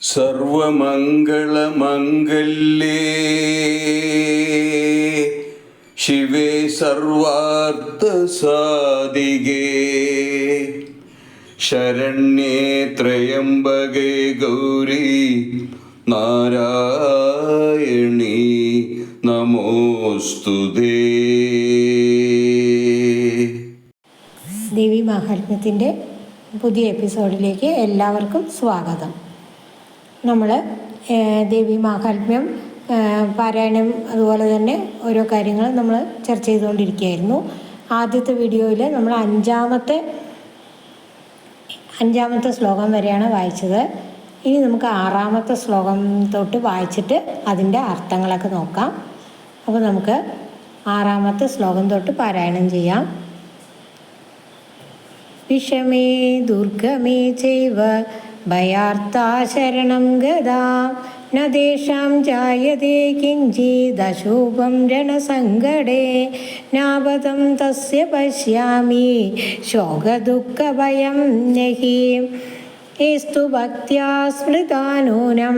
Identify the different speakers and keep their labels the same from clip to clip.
Speaker 1: സർവമംഗളമംഗല്യേ ശിവേ സർവാർത്ഥസാധികേ ശരണ്യേ ത്രയംബകേ ഗൗരി നാരായണീ നമോസ്തുതേ.
Speaker 2: ദേവി മാഹാത്മ്യത്തിൻ്റെ പുതിയ എപ്പിസോഡിലേക്ക് എല്ലാവർക്കും സ്വാഗതം. നമ്മൾ ദേവി മാഹാത്മ്യം പാരായണം അതുപോലെ തന്നെ ഓരോ കാര്യങ്ങൾ നമ്മൾ ചർച്ച ചെയ്തുകൊണ്ടിരിക്കുകയായിരുന്നു. ആദ്യത്തെ വീഡിയോയിൽ നമ്മൾ അഞ്ചാമത്തെ ശ്ലോകം വരെയാണ് വായിച്ചത്. ഇനി നമുക്ക് 6ാമത്തെ ശ്ലോകം തൊട്ട് വായിച്ചിട്ട് അതിൻ്റെ അർത്ഥങ്ങളൊക്കെ നോക്കാം. അപ്പോൾ നമുക്ക് 6ാമത്തെ ശ്ലോകം തൊട്ട് പാരായണം ചെയ്യാം. വിഷമേ ദുർഗമേ ചൈവ ഭയാർത്താ ശരണം ഗദാ ന ദേശാം ജായതേ കിഞ്ചിദശൂപം രണസങ്കടേ നാപദം തസ്യ പശ്യാമി ശോകദുഃഖഭയം നഹി ഏസ്തു ഭക്ത്യാ സ്മൃതാനൂനം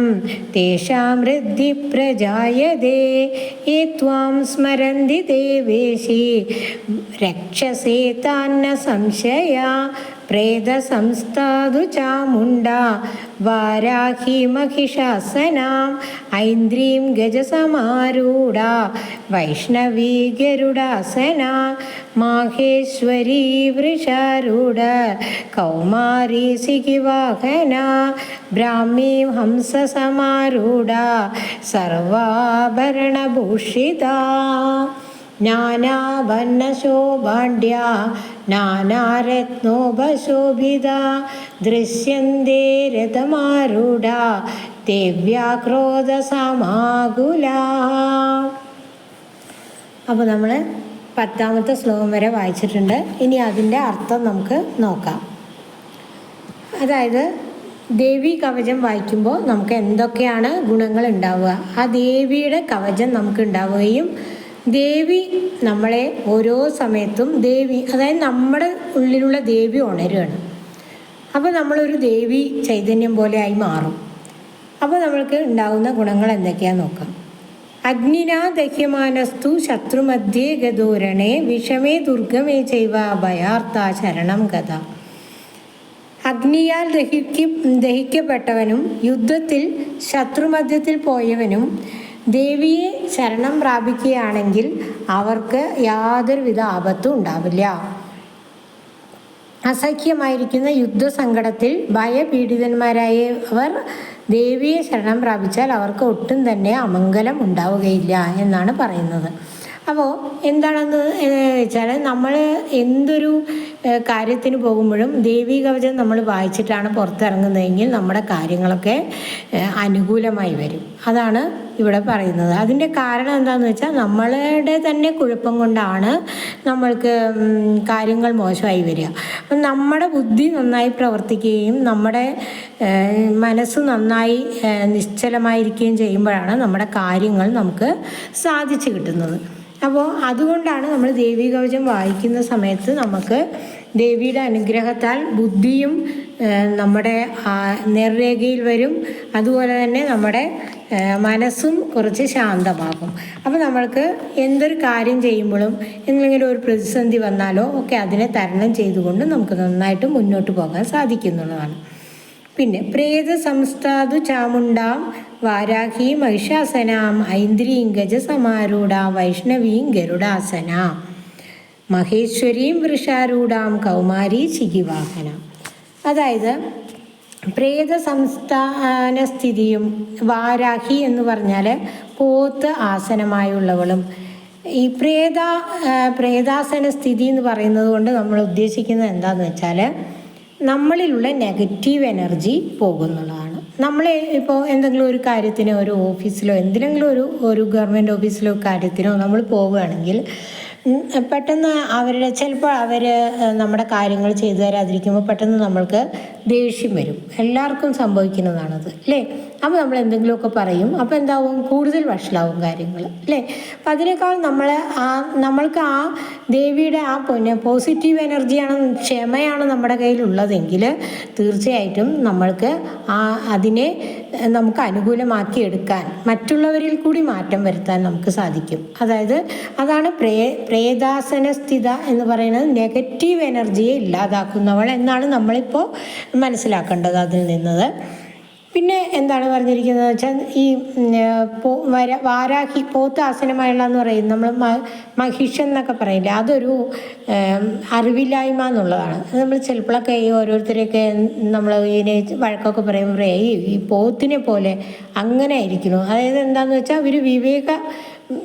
Speaker 2: തേഷാം വൃദ്ധി പ്രജായതേ യേ ത്വാം സ്മരന്തി ദേവേശി രക്ഷസേ താന്ന സംശയാ പ്രേതസംസ്ഥാതു ചാമുണ്ഡാ വാരാഹി മഹിഷാസനാം ഐന്ദ്രീം ഗജസമാരൂഢാ വൈഷ്ണവീ ഗരുഡാസനാ മാഹേശ്വരീ വൃഷാരൂഢ കൗമാരീ സികിവാഹനാ ബ്രാഹ്മീ ഹംസസമാരൂഢാ സർവാഭരണഭൂഷിതാ നാനാവർണ്ണശോഭാഢ്യാ നാനാരത്നോപശോഭിതാ ദൃശ്യന്തേ രഥമാരൂഢാ ദിവ്യാക്രോധസമാകുലാ. അപ്പോൾ നമ്മൾ 10ാമത്തെ ശ്ലോകം വരെ വായിച്ചിട്ടുണ്ട്. ഇനി അതിൻ്റെ അർത്ഥം നമുക്ക് നോക്കാം. അതായത് ദേവി കവചം വായിക്കുമ്പോൾ നമുക്ക് എന്തൊക്കെയാണ് ഗുണങ്ങൾ ഉണ്ടാവുക, ആ ദേവിയുടെ കവചം നമുക്ക് ഉണ്ടാവുകയും ദേവി നമ്മളെ ഓരോ സമയത്തും അതായത് നമ്മുടെ ഉള്ളിലുള്ള ദേവി ഉണരുകയാണ്. അപ്പോൾ നമ്മളൊരു ദേവി ചൈതന്യം പോലെ ആയി മാറും. അപ്പോൾ നമ്മൾക്ക് ഉണ്ടാകുന്ന ഗുണങ്ങൾ എന്തൊക്കെയാണെന്ന് നോക്കാം. അഗ്നിനാ ദഹ്യമാനസ്തു ശത്രുമധ്യേ ഗദോരണേ വിഷമേ ദുർഗമേ ചൈവ ഭയാർത്താ ശരണം ഗത. അഗ്നിയാൽ ദഹിക്കപ്പെട്ടവനും യുദ്ധത്തിൽ ശത്രുമധ്യത്തിൽ പോയവനും ദേവിയെ ശരണം പ്രാപിക്കുകയാണെങ്കിൽ അവർക്ക് യാതൊരുവിധ ആപത്തും ഉണ്ടാവില്ല. അസഖ്യമായിരിക്കുന്ന യുദ്ധസങ്കടത്തിൽ ഭയപീഡിതന്മാരായവർ ദേവിയെ ശരണം പ്രാപിച്ചാൽ അവർക്ക് ഒട്ടും തന്നെ അമംഗലം ഉണ്ടാവുകയില്ല എന്നാണ് പറയുന്നത്. അപ്പോൾ എന്താണെന്ന് വെച്ചാൽ നമ്മൾ എന്തൊരു കാര്യത്തിന് പോകുമ്പോഴും ദേവീ കവചം നമ്മൾ വായിച്ചിട്ടാണ് പുറത്തിറങ്ങുന്നതെങ്കിൽ നമ്മുടെ കാര്യങ്ങളൊക്കെ അനുകൂലമായി വരും. അതാണ് ഇവിടെ പറയുന്നത്. അതിൻ്റെ കാരണം എന്താണെന്ന് വെച്ചാൽ നമ്മളുടെ തന്നെ കുഴപ്പം കൊണ്ടാണ് നമ്മൾക്ക് കാര്യങ്ങൾ മോശമായി വരിക. അപ്പം നമ്മുടെ ബുദ്ധി നന്നായി പ്രവർത്തിക്കുകയും നമ്മുടെ മനസ്സ് നന്നായി നിശ്ചലമായിരിക്കുകയും ചെയ്യുമ്പോഴാണ് നമ്മുടെ കാര്യങ്ങൾ നമുക്ക് സാധിച്ചു കിട്ടുന്നത്. അപ്പോൾ അതുകൊണ്ടാണ് നമ്മൾ ദേവീ കവചം വായിക്കുന്ന സമയത്ത് നമുക്ക് ദേവിയുടെ അനുഗ്രഹത്താൽ ബുദ്ധിയും നമ്മുടെ നേർരേഖയിൽ വരും. അതുപോലെ തന്നെ നമ്മുടെ മനസ്സും കുറച്ച് ശാന്തമാകും. അപ്പോൾ നമ്മൾക്ക് എന്തൊരു കാര്യം ചെയ്യുമ്പോഴും എന്തെങ്കിലും ഒരു പ്രതിസന്ധി വന്നാലോ ഒക്കെ അതിനെ തരണം ചെയ്തുകൊണ്ട് നമുക്ക് നന്നായിട്ട് മുന്നോട്ട് പോകാൻ സാധിക്കുന്നുള്ളതാണ്. പിന്നെ പ്രേത സംസ്ഥാതു ചാമുണ്ടാം വാരാഹി മഹിഷാസനാം ഐന്ദ്രീം ഗജസമാരൂഢാം വൈഷ്ണവീം ഗരുഡാസനാം മഹേശ്വരീം വൃഷാരൂഢാം കൗമാരീ ചികിവാഹന. അതായത് പ്രേത സംസ്ഥാന സ്ഥിതിയും വാരാഹി എന്ന് പറഞ്ഞാൽ പോത്ത് ആസനമായുള്ളവളും ഈ പ്രേതാസന സ്ഥിതി എന്ന് പറയുന്നത് കൊണ്ട് നമ്മൾ ഉദ്ദേശിക്കുന്നത് എന്താണെന്ന് വെച്ചാൽ നമ്മളിലുള്ള നെഗറ്റീവ് എനർജി പോകുന്നുള്ളതാണ്. നമ്മൾ ഇപ്പോൾ എന്തെങ്കിലും ഒരു കാര്യത്തിനോ ഒരു ഓഫീസിലോ എന്തിനെങ്കിലും ഒരു ഗവൺമെൻറ് ഓഫീസിലോ കാര്യത്തിനോ നമ്മൾ പോവുകയാണെങ്കിൽ പെട്ടെന്ന് ചിലപ്പോൾ അവർ നമ്മുടെ കാര്യങ്ങൾ ചെയ്തു തരാതിരിക്കുമ്പോൾ പെട്ടെന്ന് നമ്മൾക്ക് ദേഷ്യം വരും. എല്ലാവർക്കും സംഭവിക്കുന്നതാണത് അല്ലേ? അപ്പോൾ നമ്മൾ എന്തെങ്കിലുമൊക്കെ പറയും. അപ്പോൾ എന്താവും? കൂടുതൽ വഷളാവും കാര്യങ്ങൾ അല്ലേ? അപ്പം അതിനേക്കാൾ നമ്മൾക്ക് ആ ദേവിയുടെ ആ പോസിറ്റീവ് എനർജിയാണ്, ക്ഷമയാണ് നമ്മുടെ കയ്യിലുള്ളതെങ്കിൽ തീർച്ചയായിട്ടും നമ്മൾക്ക് അതിനെ നമുക്ക് അനുകൂലമാക്കി എടുക്കാൻ, മറ്റുള്ളവരിൽ കൂടി മാറ്റം വരുത്താൻ നമുക്ക് സാധിക്കും. അതായത് അതാണ് പ്രേതാസന സ്ഥിത എന്ന് പറയുന്നത്, നെഗറ്റീവ് എനർജിയെ ഇല്ലാതാക്കുന്നവൾ എന്നാണ് നമ്മളിപ്പോൾ മനസ്സിലാക്കേണ്ടത് അതിൽ നിന്നത്. പിന്നെ എന്താണ് പറഞ്ഞിരിക്കുന്നത് വെച്ചാൽ ഈ വാരാഹി പോത്ത് ആസനമായുള്ള എന്ന് പറയും, നമ്മൾ മഹിഷ എന്നൊക്കെ പറയില്ലേ, അതൊരു അറിവില്ലായ്മ എന്നുള്ളതാണ്. നമ്മൾ ചിലപ്പോഴൊക്കെ ഈ ഓരോരുത്തരെയൊക്കെ നമ്മൾ ഇതിനെ വഴക്കൊക്കെ പറയുമ്പോൾ ഈ പോത്തിനെ പോലെ അങ്ങനെ ആയിരിക്കുന്നു. അതായത് എന്താണെന്ന് വെച്ചാൽ അവർ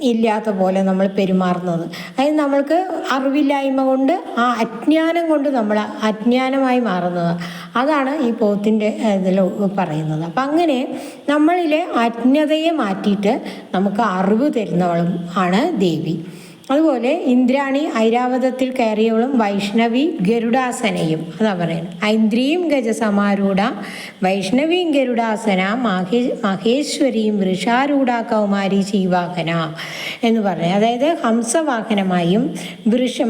Speaker 2: ഇല്ലാത്ത പോലെ നമ്മൾ പെരുമാറുന്നത്, അതായത് നമ്മൾക്ക് അറിവില്ലായ്മ കൊണ്ട് ആ അജ്ഞാനം കൊണ്ട് നമ്മൾ അജ്ഞാനമായി മാറുന്നത്, അതാണ് ഈ പോത്തിൻ്റെ ഇതിൽ പറയുന്നത്. അപ്പം അങ്ങനെ നമ്മളിലെ അജ്ഞതയെ മാറ്റിയിട്ട് നമുക്ക് അറിവ് തരുന്നവളും ആണ് ദേവി. അതുപോലെ ഇന്ദ്രാണി ഐരാവതത്തിൽ കയറിയവളും വൈഷ്ണവി ഗരുഡാസനയും, അതാ പറയുന്നത്. ഐന്ദ്രിയും ഗജസമാരൂഢ വൈഷ്ണവിയും ഗരുഡാസന മഹേശ്വരിയും വൃഷാരൂഢ കൗമാരി ശീവാഹന എന്ന് പറയുന്നത്. അതായത് ഹംസവാഹനമായും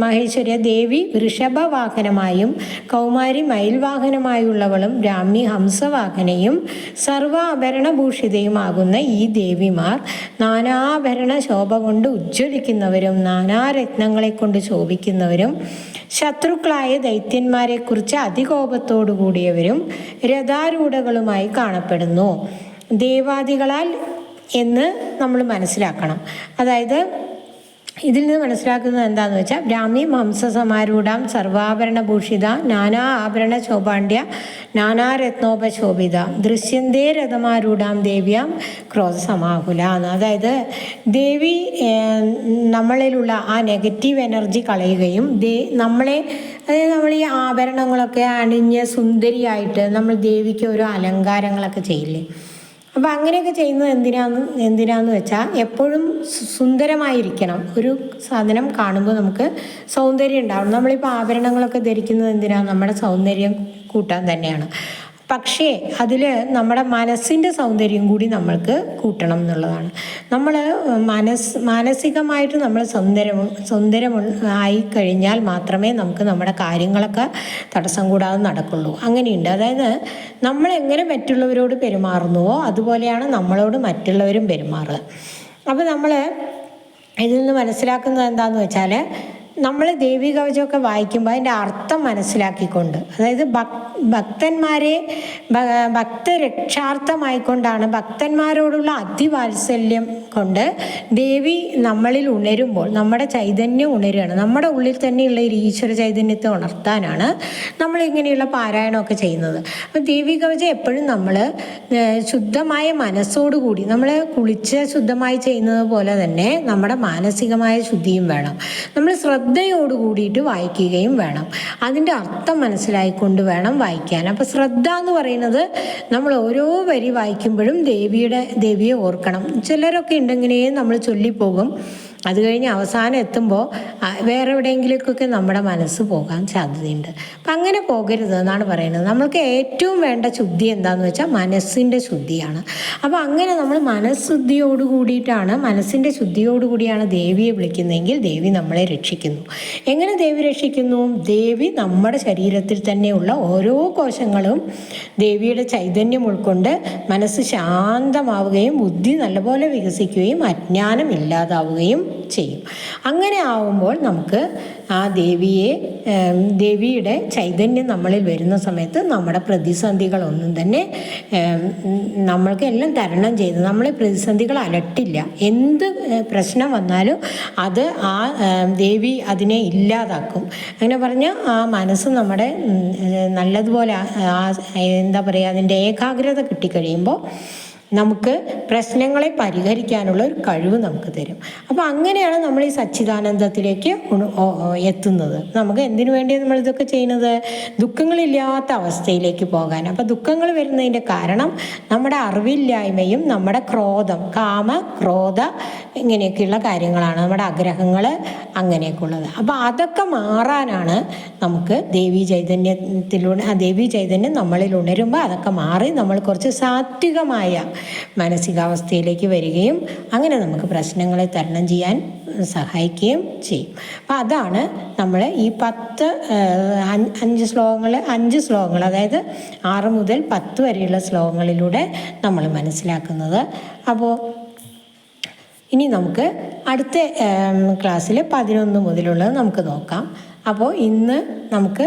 Speaker 2: മഹേശ്വരി ദേവി വൃഷഭവാഹനമായും കൗമാരി മയിൽവാഹനമായുള്ളവളും ബ്രാഹ്മി ഹംസവാഹനയും സർവാഭരണഭൂഷിതയുമാകുന്ന ഈ ദേവിമാർ നാനാഭരണ ശോഭ കൊണ്ട് ഉജ്ജ്വലിക്കുന്നവരും നാനാരത്നങ്ങളെ കൊണ്ട് ശോഭിക്കുന്നവരും ശത്രുക്കളായ ദൈത്യന്മാരെക്കുറിച്ച് അതികോപത്തോടു കൂടിയവരും രഥാരൂഢകളുമായി കാണപ്പെടുന്നു. ദേവാദികളാൽ എന്ന് നമ്മൾ മനസ്സിലാക്കണം. അതായത് ഇതിൽ നിന്ന് മനസ്സിലാക്കുന്നത് എന്താണെന്ന് വെച്ചാൽ ബ്രാഹ്മി ഹംസസമാരൂഢാം സർവാഭരണഭൂഷിത നാനാ ആഭരണ ശോഭാണ്ഡ്യ നാനാരത്നോപശോഭിത ദൃശ്യന്തേ രഥമാരൂഢാം ദേവ്യാം ക്രോധസമാകുല എന്ന്. അതായത് ദേവി നമ്മളിലുള്ള ആ നെഗറ്റീവ് എനർജി കളയുകയും അതായത് നമ്മൾ ഈ ആഭരണങ്ങളൊക്കെ അണിഞ്ഞ് സുന്ദരിയായിട്ട് നമ്മൾ ദേവിക്ക് ഓരോ അലങ്കാരങ്ങളൊക്കെ ചെയ്യില്ലേ, അപ്പോൾ അങ്ങനെയൊക്കെ ചെയ്യുന്നത് എന്തിനാന്ന് വെച്ചാൽ എപ്പോഴും സുന്ദരമായിരിക്കണം. ഒരു സാധനം കാണുമ്പോൾ നമുക്ക് സൗന്ദര്യം ഉണ്ടാവണം. നമ്മളിപ്പോൾ ആഭരണങ്ങളൊക്കെ ധരിക്കുന്നത് എന്തിനാണ്? നമ്മുടെ സൗന്ദര്യം കൂട്ടാൻ തന്നെയാണ്. പക്ഷേ അതിൽ നമ്മുടെ മനസ്സിൻ്റെ സൗന്ദര്യം കൂടി നമ്മൾക്ക് കൂട്ടണം എന്നുള്ളതാണ്. നമ്മൾ മാനസികമായിട്ട് നമ്മൾ സുന്ദരമായി കഴിഞ്ഞാൽ മാത്രമേ നമുക്ക് നമ്മുടെ കാര്യങ്ങളൊക്കെ തടസ്സം കൂടാതെ നടക്കുള്ളൂ. അങ്ങനെയുണ്ട്. അതായത് നമ്മളെങ്ങനെ മറ്റുള്ളവരോട് പെരുമാറുന്നുവോ അതുപോലെയാണ് നമ്മളോട് മറ്റുള്ളവരും പെരുമാറുക. അപ്പോൾ നമ്മൾ ഇതിൽ നിന്ന് മനസ്സിലാക്കുന്നത് എന്താണെന്ന് വെച്ചാൽ നമ്മൾ ദേവീ കവചമൊക്കെ വായിക്കുമ്പോൾ അതിൻ്റെ അർത്ഥം മനസ്സിലാക്കിക്കൊണ്ട്, അതായത് ഭക്തരക്ഷാർത്ഥമായിക്കൊണ്ടാണ്, ഭക്തന്മാരോടുള്ള അതിവാത്സല്യം കൊണ്ട് ദേവി നമ്മളിൽ ഉണരുമ്പോൾ നമ്മുടെ ചൈതന്യം ഉണരുകയാണ്. നമ്മുടെ ഉള്ളിൽ തന്നെയുള്ള ഒരു ഈശ്വര ചൈതന്യത്തെ ഉണർത്താനാണ് നമ്മൾ ഇങ്ങനെയുള്ള പാരായണമൊക്കെ ചെയ്യുന്നത്. അപ്പോൾ ദേവീ കവചം എപ്പോഴും നമ്മൾ ശുദ്ധമായ മനസ്സോടുകൂടി, നമ്മൾ കുളിച്ച് ശുദ്ധമായി ചെയ്യുന്നത് പോലെ തന്നെ നമ്മുടെ മാനസികമായ ശുദ്ധിയും വേണം. നമ്മൾ ശ്രദ്ധയോട് കൂടിയിട്ട് വായിക്കുകയും വേണം. അതിൻ്റെ അർത്ഥം മനസ്സിലായിക്കൊണ്ട് വേണം വായിക്കാൻ. അപ്പോൾ ശ്രദ്ധ എന്ന് പറയുന്നത് നമ്മൾ ഓരോ വരി വായിക്കുമ്പോഴും ദേവിയെ ഓർക്കണം. ചിലരൊക്കെ ഉണ്ടെങ്കിലേ നമ്മൾ ചൊല്ലിപ്പോകും, അത് കഴിഞ്ഞ് അവസാനം എത്തുമ്പോൾ വേറെ എവിടെയെങ്കിലേക്കൊക്കെ നമ്മുടെ മനസ്സ് പോകാൻ സാധ്യതയുണ്ട്. അപ്പം അങ്ങനെ പോകരുത് എന്നാണ് പറയുന്നത്. നമ്മൾക്ക് ഏറ്റവും വേണ്ട ശുദ്ധി എന്താണെന്ന് വെച്ചാൽ മനസ്സിൻ്റെ ശുദ്ധിയാണ്. അപ്പോൾ അങ്ങനെ നമ്മൾ മനഃശുദ്ധിയോട് കൂടിയിട്ടാണ്, മനസ്സിൻ്റെ ശുദ്ധിയോടുകൂടിയാണ് ദേവിയെ വിളിക്കുന്നതെങ്കിൽ ദേവി നമ്മളെ രക്ഷിക്കുന്നു. എങ്ങനെ ദേവി രക്ഷിക്കുന്നു? ദേവി നമ്മുടെ ശരീരത്തിൽ തന്നെയുള്ള ഓരോ കോശങ്ങളും ദേവിയുടെ ചൈതന്യം ഉൾക്കൊണ്ട് മനസ്സ് ശാന്തമാവുകയും ബുദ്ധി നല്ലപോലെ വികസിക്കുകയും അജ്ഞാനം ഇല്ലാതാവുകയും ചെയ്യും. അങ്ങനെ ആവുമ്പോൾ നമുക്ക് ആ ദേവിയുടെ ചൈതന്യം നമ്മളിൽ വരുന്ന സമയത്ത് നമ്മുടെ പ്രതിസന്ധികളൊന്നും തന്നെ നമ്മൾക്ക് എല്ലാം തരണം ചെയ്ത് നമ്മളെ പ്രതിസന്ധികൾ അലട്ടില്ല. എന്ത് പ്രശ്നം വന്നാലും അത് ആ ദേവി അതിനെ ഇല്ലാതാക്കും. അങ്ങനെ പറഞ്ഞാൽ ആ മനസ്സ് നമ്മുടെ നല്ലതുപോലെ എന്താ പറയുക, അതിൻ്റെ ഏകാഗ്രത കിട്ടിക്കഴിയുമ്പോൾ നമുക്ക് പ്രശ്നങ്ങളെ പരിഹരിക്കാനുള്ള ഒരു കഴിവ് നമുക്ക് തരും. അപ്പോൾ അങ്ങനെയാണ് നമ്മൾ ഈ സച്ചിദാനന്ദത്തിലേക്ക് എത്തുന്നത്. നമുക്ക് എന്തിനു വേണ്ടിയാണ് നമ്മൾ ഇതൊക്കെ ചെയ്യുന്നത്? ദുഃഖങ്ങളില്ലാത്ത അവസ്ഥയിലേക്ക് പോകാൻ. അപ്പോൾ ദുഃഖങ്ങൾ വരുന്നതിൻ്റെ കാരണം നമ്മുടെ അറിവില്ലായ്മയും നമ്മുടെ ക്രോധം, കാമ ക്രോധ ഇങ്ങനെയൊക്കെയുള്ള കാര്യങ്ങളാണ്, നമ്മുടെ ആഗ്രഹങ്ങൾ അങ്ങനെയൊക്കെ ഉള്ളത്. അപ്പോൾ അതൊക്കെ മാറാനാണ് നമുക്ക് ദേവീ ചൈതന്യം നമ്മളിൽ ഉണരുമ്പോൾ അതൊക്കെ മാറി നമ്മൾ കുറച്ച് സാത്വികമായ മാനസികാവസ്ഥയിലേക്ക് വരികയും അങ്ങനെ നമുക്ക് പ്രശ്നങ്ങളെ തരണം ചെയ്യാൻ സഹായിക്കുകയും ചെയ്യും. അപ്പം അതാണ് നമ്മൾ ഈ 5 ശ്ലോകങ്ങൾ, അതായത് 6 മുതൽ 10 വരെയുള്ള ശ്ലോകങ്ങളിലൂടെ നമ്മൾ മനസ്സിലാക്കുന്നത്. അപ്പോൾ ഇനി നമുക്ക് അടുത്ത ക്ലാസ്സിൽ 11 മുതലുള്ളത് നമുക്ക് നോക്കാം. അപ്പോൾ ഇന്ന് നമുക്ക്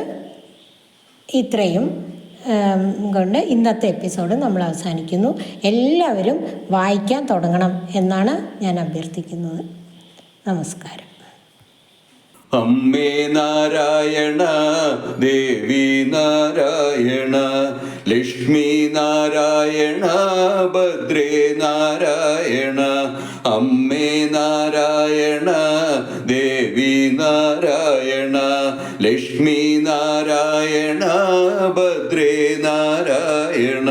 Speaker 2: ഇത്രയും കൊണ്ട് ഇന്നത്തെ എപ്പിസോഡ് നമ്മൾ അവസാനിക്കുന്നു. എല്ലാവരും വായിക്കാൻ തുടങ്ങണം എന്നാണ് ഞാൻ അഭ്യർത്ഥിക്കുന്നത്. നമസ്കാരം.
Speaker 1: അമ്മേ നാരായണ, ദേവി നാരായണ, ലക്ഷ്മി നാരായണ, ഭദ്രേ നാരായണ. അമ്മേ നാരായണ, ദേവി നാരായണ, ലക്ഷ്മി നാരായണ, ഭദ്രേ നാരായണ.